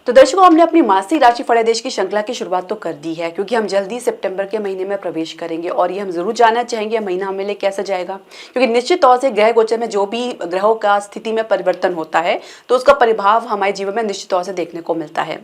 तो दर्शकों, हमने अपनी मासिक राशि फल आदेश की श्रृंखला की शुरुआत तो कर दी है, क्योंकि हम जल्दी सितंबर के महीने में प्रवेश करेंगे और ये हम जरूर जानना चाहेंगे महीना हमें लिए कैसा जाएगा। क्योंकि निश्चित तौर से ग्रह गोचर में जो भी ग्रहों का स्थिति में परिवर्तन होता है तो उसका प्रभाव हमारे जीवन में निश्चित तौर से देखने को मिलता है।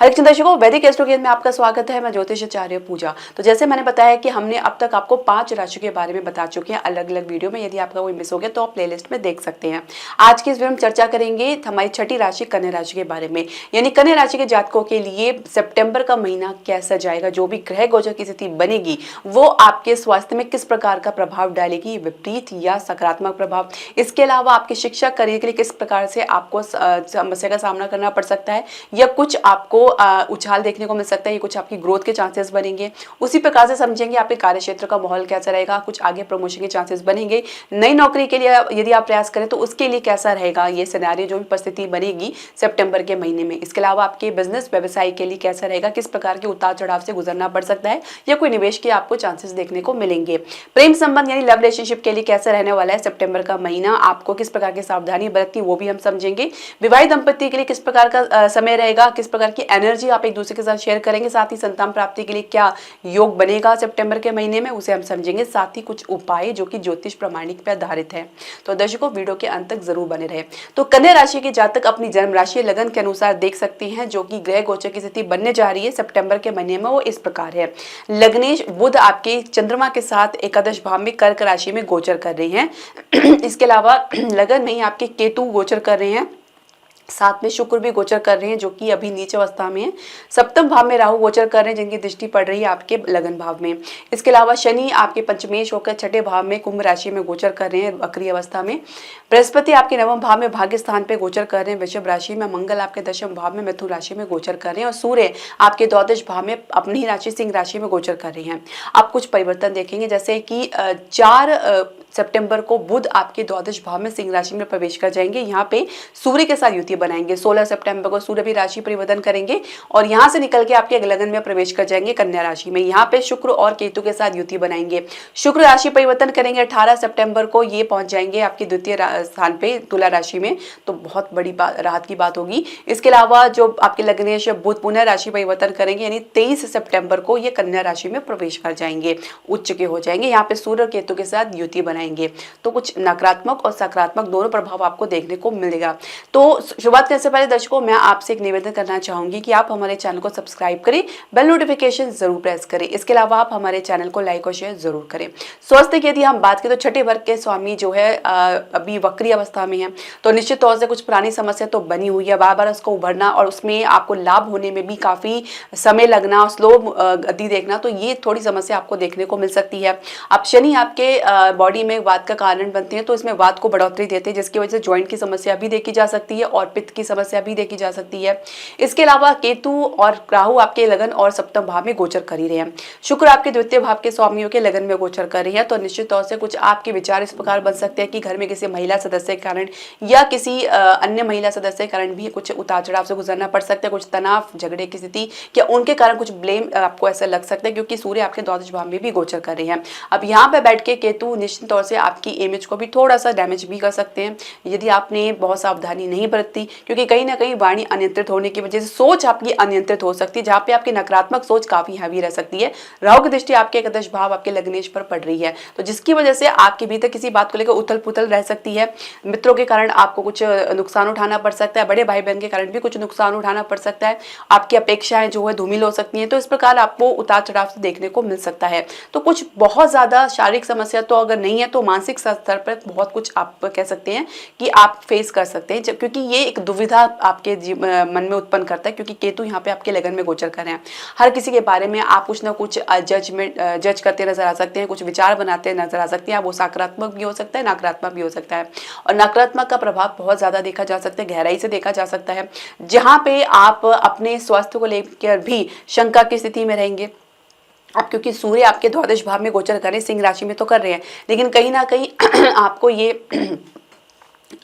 हर एक दर्शकों, वैदिक एस्ट्रोलॉजी में आपका स्वागत है। मैं ज्योतिषाचार्य पूजा। तो जैसे मैंने बताया कि हमने अब तक आपको 5 राशि के बारे में बता चुके हैं अलग अलग वीडियो में। यदि आपका कोई मिस हो गया तो आप प्लेलिस्ट में देख सकते हैं। आज की इस वीडियो में चर्चा करेंगे हमारी छठी राशि कन्या राशि के बारे में। यानी कन्या राशि के जातकों के लिए सितंबर का महीना कैसा जाएगा, जो भी ग्रह गोचर की स्थिति बनेगी वो आपके स्वास्थ्य में किस प्रकार का प्रभाव डालेगी, विपरीत या सकारात्मक प्रभाव। इसके अलावा आपके शिक्षा करियर के लिए किस प्रकार से आपको समस्या का सामना करना पड़ सकता है, या कुछ आपको उछाल देखने को मिल सकता है, या कुछ आपकी ग्रोथ के चांसेस बनेंगे। उसी प्रकार से समझेंगे आपके कार्य क्षेत्र का माहौल कैसा रहेगा, कुछ आगे प्रमोशन के चांसेस बनेंगे। नई नौकरी के लिए यदि आप प्रयास करें तो उसके लिए कैसा रहेगा ये सिनेरियो, जो भी परिस्थिति बनेगी सितंबर के महीने में। इसके अलावा आपके बिजनेस व्यवसाय के लिए कैसा रहेगा, किस प्रकार के उतार चढ़ाव से गुजरना पड़ सकता है, या कोई निवेश के आपको चांसेस देखने को मिलेंगे। प्रेम संबंध यानी लव रिलेशनशिप के लिए कैसा रहने वाला है सितंबर का महीना, आपको किस प्रकार की सावधानी बरतनी वो भी हम समझेंगे। विवाहित दंपति के लिए किस प्रकार का समय रहेगा, किस प्रकार की एनर्जी आप एक दूसरे के साथ शेयर करेंगे। साथ ही संतान प्राप्ति के लिए क्या योग बनेगा सितंबर के महीने में, उसे हम समझेंगे। साथ ही कुछ उपाय जो कि ज्योतिष प्रमाणिक पर आधारित है। तो दर्शकों, वीडियो के अंत तक जरूर बने रहे। तो कन्या राशि के जातक अपनी जन्म राशि लगन के अनुसार देख सकते हैं जो कि ग्रह गोचर की स्थिति बनने जा रही है सितंबर के महीने में। वो इस प्रकार है। लग्नेश बुध आपके चंद्रमा के साथ एकादश भाव में कर्क राशि में गोचर कर रहे हैं। इसके अलावा लगन में ही आपके केतु गोचर कर रहे हैं। साथ में शुक्र भी गोचर कर रहे हैं जो कि अभी नीचे अवस्था में है। सप्तम भाव में राहु गोचर कर रहे हैं जिनकी दृष्टि पड़ रही है आपके लगन भाव में। इसके अलावा शनि आपके पंचमेश होकर छठे भाव में कुंभ राशि में गोचर कर रहे हैं वक्री अवस्था में। बृहस्पति आपके नवम भाव में भाग्य स्थान पे गोचर कर रहे हैं वृषभ राशि में। मंगल आपके दशम भाव में मिथुन राशि में गोचर कर रहे हैं और सूर्य आपके द्वादश भाव में अपनी ही राशि सिंह राशि में गोचर कर रहे हैं। आप कुछ परिवर्तन देखेंगे, जैसे कि 4 सितंबर को बुध आपके द्वादश भाव में सिंह राशि में प्रवेश कर जाएंगे। यहाँ पे सूर्य के साथ युति बनाएंगे। 16 सितंबर को सूर्य भी राशि परिवर्तन करेंगे और यहाँ से निकल के आपके लगन में प्रवेश कर जाएंगे कन्या राशि में। यहाँ पे शुक्र और केतु के साथ युति बनाएंगे। शुक्र राशि परिवर्तन करेंगे 18 सितंबर को, ये पहुंच जाएंगे आपके द्वितीय स्थान पे तुला राशि में। तो बहुत बड़ी राहत की बात होगी। इसके अलावा जो आपके लग्नेश बुध पुनः राशि परिवर्तन करेंगे, यानी 23 सितंबर को ये कन्या राशि में प्रवेश कर जाएंगे, उच्च के हो जाएंगे। यहाँ पे सूर्य केतु के साथ युति बनाएंगे। तो कुछ नकारात्मक और सकारात्मक दोनों प्रभाव आपको देखने को मिलेगा। तो शुरुआत करने से पहले दर्शकों, मैं आपसे एक निवेदन करना चाहूंगी कि आप हमारे चैनल को सब्सक्राइब करें, बेल नोटिफिकेशन जरूर प्रेस करें। इसके अलावा आप हमारे चैनल को लाइक और शेयर जरूर करें। स्वास्थ्य की यदि हम बात करें तो छठे वर्ग के स्वामी जो है अभी वक्री अवस्था में है, तो निश्चित तौर से कुछ पुरानी समस्या तो बनी हुई है। बार बार उसको उभरना और उसमें आपको लाभ होने में भी काफी समय लगना और स्लो गति देखना, तो ये थोड़ी समस्या आपको देखने को मिल सकती है। अब शनि आपके बॉडी में वात का कारण बनते हैं, तो इसमें वात को बढ़ोतरी देते हैं, जिसकी वजह से ज्वाइंट की समस्या भी देखी जा सकती है और पित्त की समस्या भी देखी जा सकती है। इसके अलावा केतु और राहु आपके लगन और सप्तम भाव में गोचर कर ही रहे हैं। शुक्र आपके द्वितीय भाव के स्वामियों के लगन में गोचर कर रही है। तो निश्चित तौर से कुछ आपके विचार इस प्रकार बन सकते हैं कि घर में किसी महिला सदस्य के कारण या किसी अन्य महिला सदस्य के कारण भी कुछ उतार चढ़ाव से गुजरना पड़ सकता है। कुछ तनाव झगड़े की स्थिति या उनके कारण कुछ ब्लेम आपको ऐसा लग सकता है, क्योंकि सूर्य आपके द्वादश भाव में भी गोचर कर रहे हैं। अब यहाँ पे बैठ के केतु निश्चित तौर से आपकी इमेज को भी थोड़ा सा डैमेज भी कर सकते हैं यदि आपने बहुत सावधानी नहीं बरती, क्योंकि कहीं ना कहीं वाणी अनियंत्रित होने की वजह से सोच आपकी अनियंत्रित हो सकती है, जहां पे आपकी नकारात्मक सोच काफी हैवी रह सकती है। राहु की दृष्टि आपके एकादश भाव आपके लग्नेश पर पड़ रही है, तो जिसकी वजह से आपके भीतर किसी बात को लेकर उथल पुथल रह सकती है। मित्रों के कारण आपको कुछ नुकसान उठाना पड़ सकता है, बड़े भाई बहन के कारण भी कुछ नुकसान उठाना पड़ सकता है, आपकी अपेक्षाएं जो है धूमिल हो सकती हैं। तो इस प्रकार आपको उतार चढ़ाव से देखने को मिल सकता है। तो कुछ बहुत ज्यादा शारीरिक समस्या तो अगर नहीं है तो मानसिक स्तर पर बहुत कुछ आप कह सकते हैं कि आप फेस कर सकते हैं, क्योंकि ये एक दुविधा आपके मन में उत्पन्न करता है, क्योंकि केतु यहाँ पे आपके लगन में गोचर कर रहे हैं। हर किसी के बारे में आप कुछ ना कुछ जज करते नजर आ सकते हैं, कुछ विचार बनाते नजर आ सकते हैं। वो सकारात्मक भी हो सकता है, नकारात्मक भी हो सकता है, और नकारात्मक का प्रभाव बहुत ज्यादा देखा जा सकता है, गहराई से देखा जा सकता है, जहां पे आप अपने स्वास्थ्य को लेकर भी शंका की स्थिति में रहेंगे। अब क्योंकि सूर्य आपके द्वादश भाव में गोचर कर रहे हैं, सिंह राशि में तो कर रहे हैं, लेकिन कहीं ना कहीं आपको ये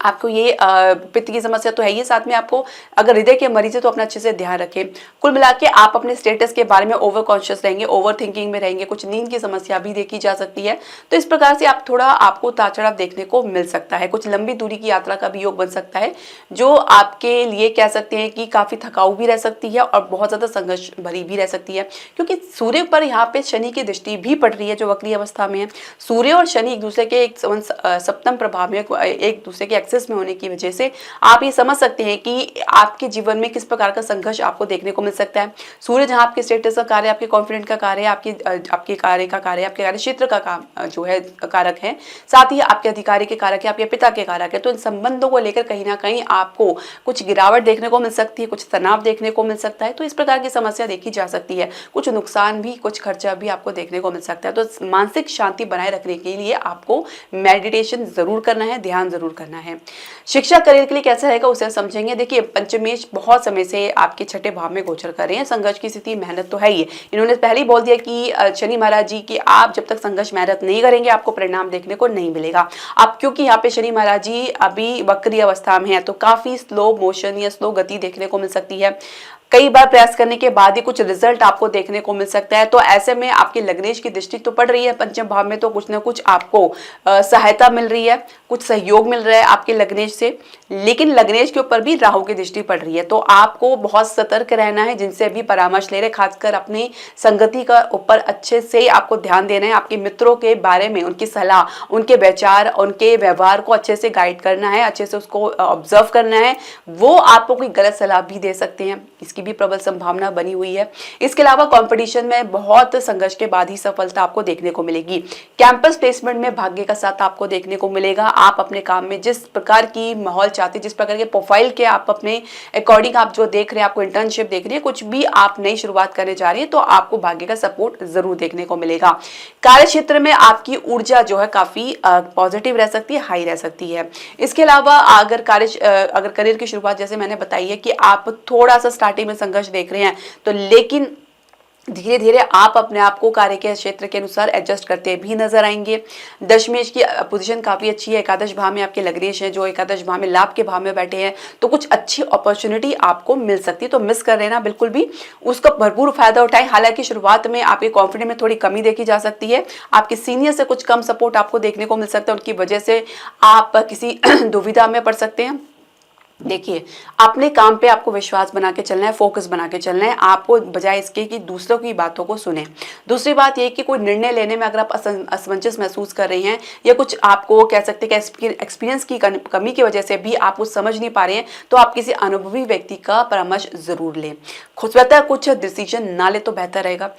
आपको ये पित्त की समस्या तो है ही, साथ में आपको अगर हृदय के मरीज है तो अपना अच्छे से ध्यान रखें। कुल मिला के आप अपने स्टेटस के बारे में ओवर कॉन्शियस रहेंगे, ओवर थिंकिंग में रहेंगे, कुछ नींद की समस्या भी देखी जा सकती है। तो इस प्रकार से आप थोड़ा आपको उतार चढ़ाव देखने को मिल सकता है। कुछ लंबी दूरी की यात्रा का भी योग बन सकता है, जो आपके लिए कह सकते हैं कि काफी थकाऊ भी रह सकती है और बहुत ज्यादा संघर्ष भरी भी रह सकती है, क्योंकि सूर्य पर यहाँ पे शनि की दृष्टि भी पड़ रही है जो वक्री अवस्था में है। सूर्य और शनि एक दूसरे के एक सप्तम प्रभाव में, एक दूसरे के एक्सेस में होने की वजह से आप ये समझ सकते हैं कि आपके जीवन में किस प्रकार का संघर्ष आपको देखने को मिल सकता है। सूर्य जहां आपके स्टेटस का कार्य, आपके कॉन्फिडेंट का कार्य, आपके कार्य का कार्य, आपके कार्य क्षेत्र का काम जो है कारक है, साथ ही आपके अधिकारी के कारक है, आपके पिता के कारक है। तो इन संबंधों को लेकर कहीं ना कहीं आपको कुछ गिरावट देखने को मिल सकती है, कुछ तनाव देखने को मिल सकता है। तो इस प्रकार की समस्या देखी जा सकती है। कुछ नुकसान भी, कुछ खर्चा भी आपको देखने को मिल सकता है। तो मानसिक शांति बनाए रखने के लिए आपको मेडिटेशन जरूर करना है, ध्यान जरूर करना है। शिक्षा करियर के लिए कैसा रहेगा उसे समझेंगे। देखिए, पंचमेश बहुत समय से आपके छठे भाव में गोचर कर रहे हैं। संघर्ष की स्थिति, मेहनत तो है ही। इन्होंने पहले ही बोल दिया कि शनि महाराज जी कि आप जब तक संघर्ष मेहनत नहीं करेंगे आपको परिणाम देखने को नहीं मिलेगा। अब क्योंकि यहाँ पे शनि महाराज जी अभी वक्री अवस्था में है तो काफी स्लो मोशन या स्लो गति देखने को मिल सकती है। कई बार प्रयास करने के बाद ही कुछ रिजल्ट आपको देखने को मिल सकता है। तो ऐसे में आपके लग्नेश की दृष्टि तो पड़ रही है पंचम भाव में, तो कुछ ना कुछ आपको सहायता मिल रही है, कुछ सहयोग मिल रहा है आपके लग्नेश से। लेकिन लग्नेश के ऊपर भी राहु की दृष्टि पड़ रही है, तो आपको बहुत सतर्क रहना है। जिनसे भी परामर्श ले रहे, खासकर अपनी संगति का ऊपर अच्छे से आपको ध्यान देना है। आपके मित्रों के बारे में उनकी सलाह, उनके विचार, उनके व्यवहार को अच्छे से गाइड करना है, अच्छे से उसको ऑब्जर्व करना है। वो आपको कोई गलत सलाह भी दे सकते हैं, इसकी भी प्रबल संभावना बनी हुई है। इसके अलावा कंपटीशन में बहुत संघर्ष के बाद ही सफलता आपको देखने को मिलेगी। कैंपस प्लेसमेंट में भाग्य का साथ आपको देखने को मिलेगा। आप अपने काम में जिस प्रकार की माहौल चाहते, जिस प्रकार के प्रोफाइल के आप अपने अकॉर्डिंग आप जो देख रहे हैं, आपको इंटर्नशिप देख रही है, कुछ भी आप नई शुरुआत करने जा रही है, तो आपको भाग्य का सपोर्ट जरूर देखने को मिलेगा। कार्य क्षेत्र में आपकी ऊर्जा जो है काफी पॉजिटिव रह सकती है, हाई रह सकती है। इसके अलावा अगर करियर की शुरुआत जैसे मैंने बताई है कि आप थोड़ा सा स्टार्टिंग में संघर्ष देख रहे हैं, तो लेकिन धीरे धीरे आप अपने आप को कार्य के क्षेत्र के अनुसार एडजस्ट करते भी नजर आएंगे। दशमेश की पोजीशन काफी अच्छी है। एकादश भाव में आपके लग्नेश है जो एकादश भाव में लाभ के भाव में बैठे हैं, तो कुछ अच्छी अपॉर्चुनिटी आपको मिल सकती है। तो मिस कर लेना बिल्कुल भी, उसका भरपूर फायदा उठाएं। हालांकि शुरुआत में आपके कॉन्फिडेंस में थोड़ी कमी देखी जा सकती है। आपके सीनियर से कुछ कम सपोर्ट आपको देखने को मिल सकता है, उनकी वजह से आप किसी दुविधा में पड़ सकते हैं। देखिए, अपने काम पे आपको विश्वास बना के चलना है, फोकस बना के चलना है आपको, बजाय इसके कि दूसरों की बातों को सुने। दूसरी बात ये कि कोई निर्णय लेने में अगर आप असमंजस महसूस कर रहे हैं या कुछ आपको कह सकते हैं कि एक्सपीरियंस की कमी की वजह से भी आप कुछ समझ नहीं पा रहे हैं, तो आप किसी अनुभवी व्यक्ति का परामर्श जरूर लें। खुद स्वतः कुछ डिसीजन ना ले तो बेहतर रहेगा।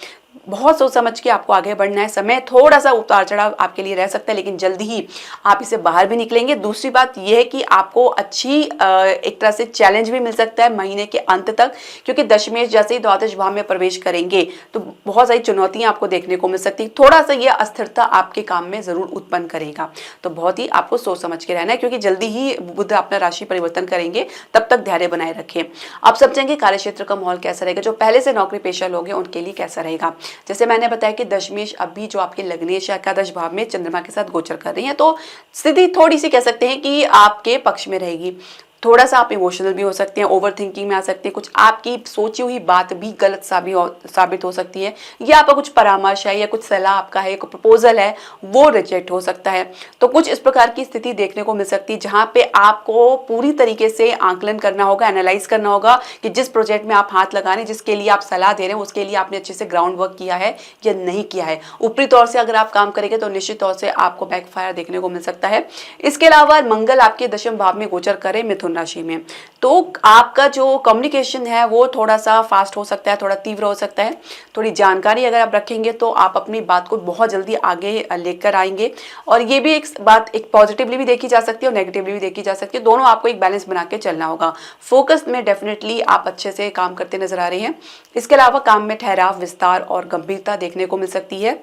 बहुत सोच समझ के आपको आगे बढ़ना है। समय थोड़ा सा उतार चढ़ाव आपके लिए रह सकता है, लेकिन जल्दी ही आप इसे बाहर भी निकलेंगे। दूसरी बात यह है कि आपको अच्छी एक तरह से चैलेंज भी मिल सकता है महीने के अंत तक, क्योंकि दशमेश जैसे ही द्वादश भाव में प्रवेश करेंगे तो बहुत सारी चुनौतियां आपको देखने को मिल सकती है। थोड़ा सा यह अस्थिरता आपके काम में जरूर उत्पन्न करेगा, तो बहुत ही आपको सोच समझ के रहना है, क्योंकि जल्दी ही बुध अपना राशि परिवर्तन करेंगे। तब तक धैर्य बनाए रखें। आप समझेंगे कार्य क्षेत्र का माहौल कैसा रहेगा, जो पहले से नौकरी पेशा लोग हैं उनके लिए कैसा रहेगा। जैसे मैंने बताया कि दशमेश अभी जो आपके लग्नेश एकादश भाव में चंद्रमा के साथ गोचर कर रही है, तो स्थिति थोड़ी सी कह सकते हैं कि आपके पक्ष में रहेगी। थोड़ा सा आप इमोशनल भी हो सकते हैं, ओवर थिंकिंग में आ सकते हैं, कुछ आपकी सोची हुई बात भी गलत साबित हो सकती है, या आपका कुछ परामर्श है या कुछ सलाह आपका है, कोई प्रपोजल है, वो रिजेक्ट हो सकता है। तो कुछ इस प्रकार की स्थिति देखने को मिल सकती है, जहां पे आपको पूरी तरीके से आंकलन करना होगा, एनालाइज करना होगा कि जिस प्रोजेक्ट में आप हाथ लगा रहे हैं, जिसके लिए आप सलाह दे रहे हैं, उसके लिए आपने अच्छे से ग्राउंड वर्क किया है या नहीं किया है। ऊपरी तौर से अगर आप काम करेंगे तो निश्चित तौर से आपको बैकफायर देखने को मिल सकता है। इसके अलावा मंगल आपके दशम भाव में गोचर करे मिथुन राशि में, तो आपका जो कम्युनिकेशन है वो थोड़ा सा फास्ट हो सकता है, थोड़ा तीव्र हो सकता है। थोड़ी जानकारी अगर आप रखेंगे तो आप अपनी बात को बहुत जल्दी आगे लेकर आएंगे। और ये भी एक बात एक पॉजिटिवली भी देखी जा सकती है और नेगेटिवली भी देखी जा सकती है। दोनों आपको एक बैलेंस बना के चलना होगा। फोकस में डेफिनेटली आप अच्छे से काम करते नजर आ रहे हैं। इसके अलावा काम में ठहराव, विस्तार और गंभीरता देखने को मिल सकती है।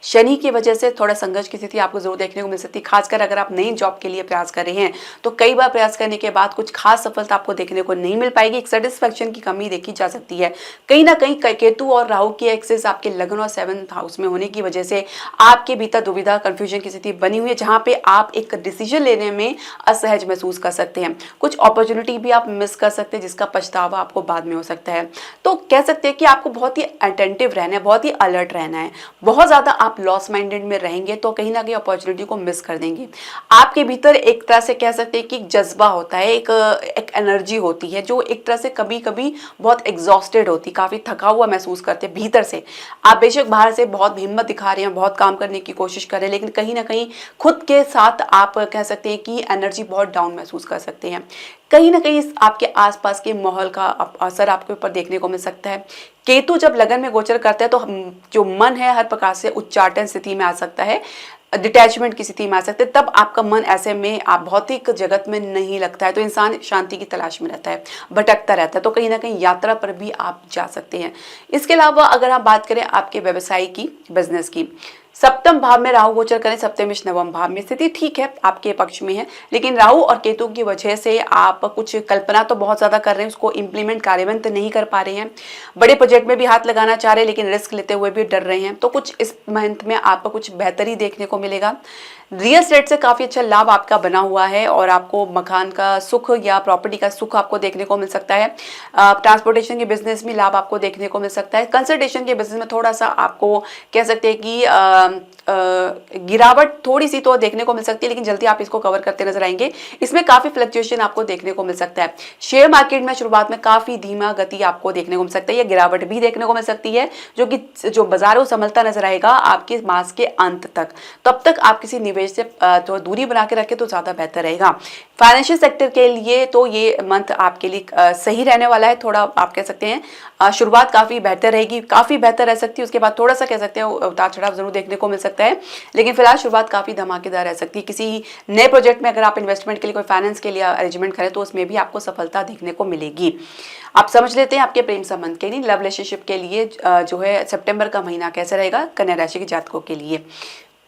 शनि की वजह से थोड़ा संघर्ष की स्थिति आपको जरूर देखने को मिल सकती है। खासकर अगर आप नई जॉब के लिए प्रयास कर रहे हैं तो कई बार प्रयास करने के बाद कुछ खास सफलता आपको देखने को नहीं मिल पाएगी। एक सेटिस्फेक्शन की कमी देखी जा सकती है। कहीं ना कहीं केतु और राहु की एक्सिस आपके लग्न और 7th हाउस में होने की वजह से आपके भीतर दुविधा, कंफ्यूजन की स्थिति बनी हुई है, जहां पे आप एक डिसीजन लेने में असहज महसूस कर सकते हैं। कुछ अपॉर्चुनिटी भी आप मिस कर सकते हैं जिसका पछतावा आपको बाद में हो सकता है। तो कह सकते हैं कि आपको बहुत ही अटेंटिव रहना है, बहुत ही अलर्ट रहना है। बहुत ज्यादा आप लॉस माइंडेड में रहेंगे तो कहीं ना कहीं अपॉर्चुनिटी को मिस कर देंगे। आपके भीतर एक तरह से कह सकते हैं कि जज्बा होता है, एक एनर्जी होती है जो एक तरह से कभी कभी बहुत एग्जॉस्टेड होती, काफी थका हुआ महसूस करते हैं भीतर से। आप बेशक बाहर से बहुत हिम्मत दिखा रहे हैं, बहुत काम करने की कोशिश कर रहे हैं, लेकिन कहीं ना कहीं खुद के साथ आप कह सकते हैं कि एनर्जी बहुत डाउन महसूस कर सकते हैं। कहीं ना कहीं आपके आसपास के माहौल का असर आपके ऊपर देखने को मिल सकता है। केतु जब लगन में गोचर करता है तो जो मन है हर प्रकार से उच्चाटन स्थिति में आ सकता है, डिटैचमेंट की स्थिति में आ सकते हैं। तब आपका मन ऐसे में आप भौतिक जगत में नहीं लगता है, तो इंसान शांति की तलाश में रहता है, भटकता रहता है। तो कहीं ना कहीं यात्रा पर भी आप जा सकते हैं। इसके अलावा अगर आप बात करें आपके व्यवसाय की, बिजनेस की, सप्तम भाव में राहु गोचर करें, सप्तमेश नवम भाव में स्थिति ठीक है, आपके पक्ष में है, लेकिन राहु और केतु की वजह से आप कुछ कल्पना तो बहुत ज्यादा कर रहे हैं, उसको इंप्लीमेंट कार्यान्वित नहीं कर पा रहे हैं। बड़े प्रोजेक्ट में भी हाथ लगाना चाह रहे हैं लेकिन रिस्क लेते हुए भी डर रहे हैं। तो कुछ इस मंथ में आपको कुछ बेहतरी देखने को मिलेगा। रियल एस्टेट से काफी अच्छा लाभ आपका बना हुआ है और आपको मकान का सुख या प्रॉपर्टी का सुख आपको देखने को मिल सकता है। ट्रांसपोर्टेशन के बिजनेस में लाभ आपको देखने को मिल सकता है। कंसल्टेशन के बिजनेस में थोड़ा सा आपको कह सकते हैं कि गिरावट थोड़ी सी तो देखने को मिल सकती है, लेकिन जल्दी आप इसको कवर करते नजर आएंगे। इसमें काफी फ्लक्चुएशन आपको देखने को मिल सकता है। शेयर मार्केट में शुरुआत में काफी धीमा गति आपको देखने को मिल सकता है, या गिरावट भी देखने को मिल सकती है, जो बाजारों संभलता नजर आएगा आपके मास के अंत तक। तब तक आप किसी निवेश से तो दूरी बना के रखें तो ज्यादा बेहतर रहेगा। फाइनेंशियल सेक्टर के लिए तो ये मंथ आपके लिए सही रहने वाला है। थोड़ा आप कह सकते हैं शुरुआत काफी बेहतर रहेगी, काफी बेहतर रह सकती है। उसके बाद थोड़ा सा कह सकते हैं उतार चढ़ाव जरूर देखने को मिल सकता है, लेकिन फिलहाल शुरुआत काफी धमाकेदार रह सकती है। किसी नए प्रोजेक्ट में अगर आप इन्वेस्टमेंट के लिए, कोई फाइनेंस के लिए अरेंजमेंट करें तो उसमें भी आपको सफलता देखने को मिलेगी। आप समझ लेते हैं आपके प्रेम संबंध के लिए, लव रिलेशनशिप के लिए जो है सितंबर का महीना कैसे रहेगा कन्या राशि के जातकों के लिए।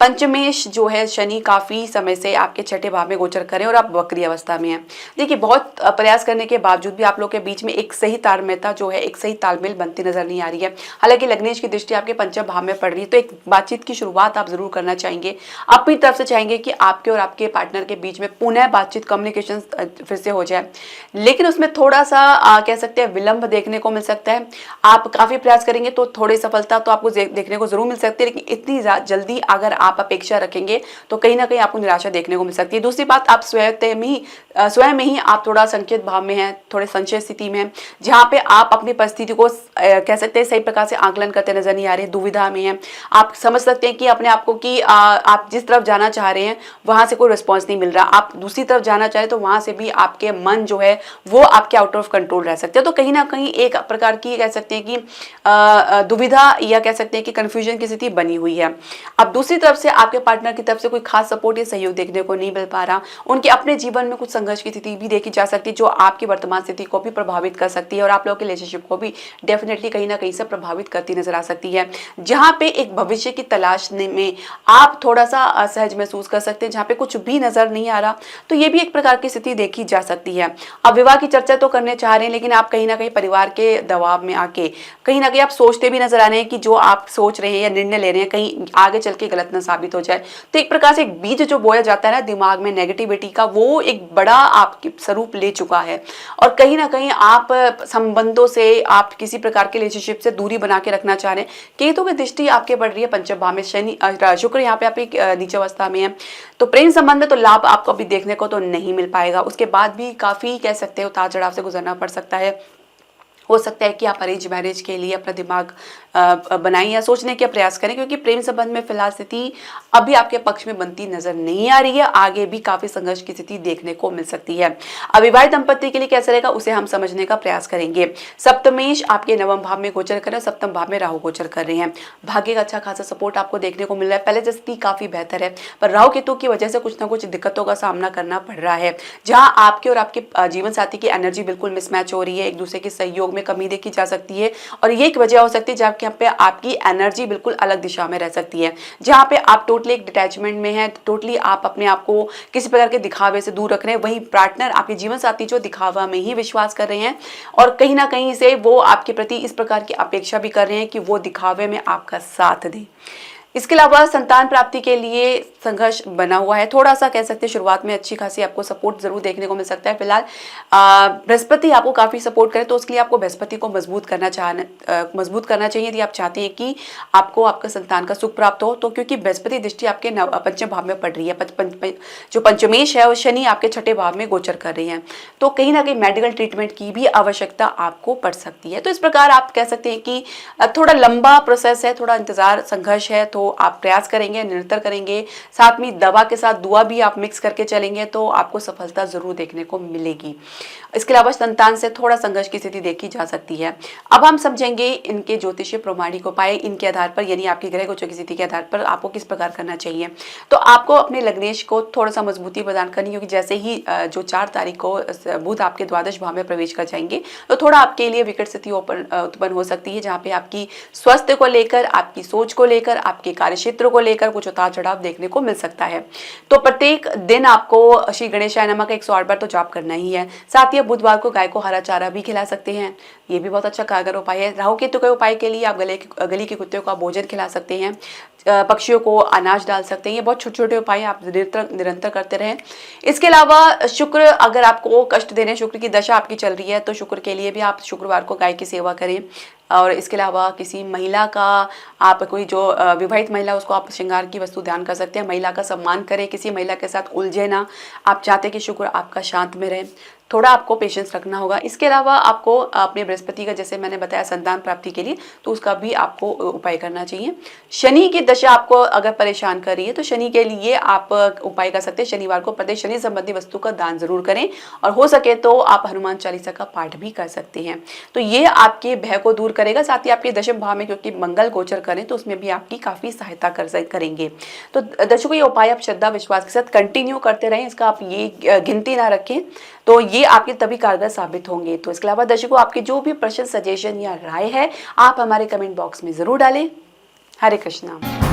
पंचमेश जो है शनि काफी समय से आपके छठे भाव में गोचर करें और आप वक्री अवस्था में हैं। देखिए बहुत प्रयास करने के बावजूद भी आप लोग के बीच में एक सही तारमेलता जो है, एक सही तालमेल बनती नजर नहीं आ रही है। हालांकि लग्नेश की दृष्टि आपके पंचम भाव में पड़ रही है, तो एक बातचीत की शुरुआत आप जरूर करना चाहेंगे। अपनी तरफ से चाहेंगे कि आपके और आपके पार्टनर के बीच में पुनः बातचीत, कम्युनिकेशन फिर से हो जाए, लेकिन उसमें थोड़ा सा कह सकते हैं विलंब देखने को मिल सकता है। आप काफी प्रयास करेंगे तो थोड़ी सफलता तो आपको देखने को जरूर मिल सकती है, लेकिन इतनी जल्दी अगर आप अपेक्षा रखेंगे तो कहीं ना कहीं आपको निराशा देखने को मिल सकती है। दूसरी बात, आप स्वयं में ही आप थोड़ा संकेत भाव में हैं, थोड़े संशय स्थिति में हैं, जहां पे आप अपनी परिस्थिति को कह सकते हैं सही प्रकार से आकलन करते नजर नहीं आ रहे, दुविधा में हैं। आप समझ सकते हैं कि अपने आप को कि आप जिस तरफ जाना चाह रहे हैं वहां से कोई रिस्पॉन्स नहीं मिल रहा, आप दूसरी तरफ जाना चाह रहे तो वहां से भी आपके मन जो है वो आपके आउट ऑफ कंट्रोल रह सकते हैं। तो कहीं ना कहीं एक प्रकार की कह सकते हैं कि दुविधा या कह सकते हैं कि कंफ्यूजन की स्थिति बनी हुई है। अब दूसरी तरफ से आपके पार्टनर की तरफ से कोई खास सपोर्ट या सहयोग देखने को नहीं मिल पा रहा। उनके अपने जीवन में कुछ संघर्ष की स्थिति भी देखी जा सकती है, जो आपकी वर्तमान स्थिति को भी प्रभावित कर सकती है और आप लोगों के रिलेशनशिप को भी डेफिनेटली कहीं ना कहीं से प्रभावित करती नजर आ सकती है। जहां पे एक भविष्य की तलाश में आप थोड़ा सा असहज महसूस कर सकते हैं, जहां पे कुछ भी नजर नहीं आ रहा, तो ये भी एक प्रकार की स्थिति देखी जा सकती है। अब विवाह की चर्चा तो करने चाह रहे हैं, लेकिन आप कहीं ना कहीं परिवार के दबाव में आके कहीं ना कहीं आप सोचते भी नजर आ रहे हैं कि जो आप सोच रहे हैं या निर्णय ले रहे हैं कहीं आगे चल के गलत ना साबित हो जाए। तो एक प्रकार से एक बीज जो बोया जाता है ना दिमाग में नेगेटिविटी का, वो एक बड़ा आपके स्वरूप ले चुका है और कहीं ना कहीं आप संबंधों से, आप किसी प्रकार के रिलेशनशिप से दूरी बना के रखना चाह रहे हैं। केतु की दृष्टि आपके पड़ रही है पंचम भाव में, शनि शुक्र यहाँ पे आप एक नीचे अवस्था में है, तो प्रेम संबंध में तो लाभ आपको अभी देखने को तो नहीं मिल पाएगा। उसके बाद भी काफी कह सकते हो उतार चढ़ाव से गुजरना पड़ सकता है। हो सकता है कि आप अरेंज मैरिज के लिए अपना दिमाग बनाएं या सोचने का प्रयास करें, क्योंकि प्रेम संबंध में फिलहाल स्थिति अभी आपके पक्ष में बनती नजर नहीं आ रही है। आगे भी काफी संघर्ष की स्थिति देखने को मिल सकती है। अविवाहित दंपति के लिए कैसा रहेगा उसे हम समझने का प्रयास करेंगे। सप्तमेश आपके नवम भाव में गोचर कर रहे हैं, सप्तम भाव में राहु गोचर कर रहे हैं। भाग्य का अच्छा खासा सपोर्ट आपको देखने को मिल रहा है, पहले से स्थिति काफी बेहतर है, पर राहु केतु की वजह से कुछ ना कुछ दिक्कतों का सामना करना पड़ रहा है, जहां आपके और आपके जीवन साथी की एनर्जी बिल्कुल मिसमैच हो रही है, एक दूसरे के सहयोग में कमी देखी जा सकती है और ये एक वजह हो सकती है जहाँ पे आपकी एनर्जी बिल्कुल अलग दिशा में रह सकती है, जहाँ पे आप टोटली एक डिटैचमेंट में हैं, टोटली आप अपने आप को किसी प्रकार के दिखावे से दूर रख रहे हैं। वहीं पार्टनर, आपके जीवन साथी जो दिखावा में ही विश्वास कर रहे हैं और कहीं ना कहीं से वो आपके प्रति इस प्रकार की अपेक्षा भी कर रहे हैं कि वो दिखावे में आपका साथ दें। इसके अलावा संतान प्राप्ति के लिए संघर्ष बना हुआ है, थोड़ा सा कह सकते हैं शुरुआत में अच्छी खासी आपको सपोर्ट जरूर देखने को मिल सकता है। फिलहाल बृहस्पति आपको काफी सपोर्ट करे, तो उसके लिए आपको बृहस्पति को मजबूत करना चाहिए यदि आप चाहते हैं कि आपको आपका संतान का सुख प्राप्त हो। तो क्योंकि बृहस्पति दृष्टि आपके पंचम भाव में पड़ रही है, जो पंचमेश है वो शनि आपके छठे भाव में गोचर कर रही है, तो कहीं ना कहीं मेडिकल ट्रीटमेंट की भी आवश्यकता आपको पड़ सकती है। तो इस प्रकार आप कह सकते हैं कि थोड़ा लंबा प्रोसेस है, थोड़ा इंतजार संघर्ष है, तो आप प्रयास करेंगे, निरंतर करेंगे, साथ में दवा के साथ दुआ भी आप मिक्स करके चलेंगे तो आपको सफलता जरूर देखने को मिलेगी। इसके अलावा संतान से थोड़ा संघर्ष की स्थिति देखी जा सकती है। अब हम समझेंगे इनके ज्योतिषीय प्रमाणिक उपाय, इनके आधार पर यानी आपकी ग्रह गोचर की स्थिति के आधार पर आपको किस प्रकार करना चाहिए। तो आपको अपने लग्नेश को थोड़ा सा मजबूती प्रदान करनी होगी। जैसे ही जो 4 तारीख को बुध आपके द्वादश भाव में प्रवेश कर जाएंगे तो थोड़ा आपके लिए विकट स्थिति उत्पन्न हो सकती है, जहाँ पे आपकी स्वास्थ्य को लेकर, आपकी सोच को लेकर, आपके कार्य क्षेत्र को लेकर कुछ उतार चढ़ाव देखने को मिल सकता है। तो प्रत्येक दिन आपको श्री गणेशाय नमः का 108 बार तो जाप करना ही है। साथ ही बुधवार को गाय को हरा चारा भी खिला सकते हैं, ये भी बहुत अच्छा कारगर उपाय है। राहु केतु के उपाय के लिए आप गली के कुत्ते को भोजन खिला सकते हैं, पक्षियों को अनाज डाल सकते हैं। ये बहुत छोटे छोटे उपाय आप निरंतर करते रहें। इसके अलावा शुक्र, अगर आपको कष्ट देने, शुक्र की दशा आपकी चल रही है तो शुक्र के लिए भी आप शुक्रवार को गाय की सेवा करें। और इसके अलावा किसी महिला का, आप कोई जो विवाहित महिला, उसको आप श्रृंगार की वस्तु दान कर सकते हैं। महिला का सम्मान करें, किसी महिला के साथ उलझे ना। आप चाहते कि शुक्र आपका शांत में रहे, थोड़ा आपको पेशेंस रखना होगा। इसके अलावा आपको अपने बृहस्पति का, जैसे मैंने बताया संतान प्राप्ति के लिए, तो उसका भी आपको उपाय करना चाहिए। शनि की दशा आपको अगर परेशान कर रही है तो शनि के लिए आप उपाय कर सकते हैं। शनिवार को प्रत्येक शनि संबंधी वस्तु का दान जरूर करें और हो सके तो आप हनुमान चालीसा का पाठ भी कर सकते हैं। तो ये आपके भय को दूर करेगा। साथ ही आपके दशम भाव में क्योंकि मंगल गोचर करें तो उसमें भी आपकी काफी सहायता करेंगे। तो दर्शकों, ये उपाय आप श्रद्धा विश्वास के साथ कंटिन्यू करते रहें, इसका आप ये गिनती ना रखें, तो ये आपके तभी कारगर साबित होंगे। तो इसके अलावा दर्शकों, आपके जो भी प्रश्न, सजेशन या राय है आप हमारे कमेंट बॉक्स में जरूर डालें। हरे कृष्णा।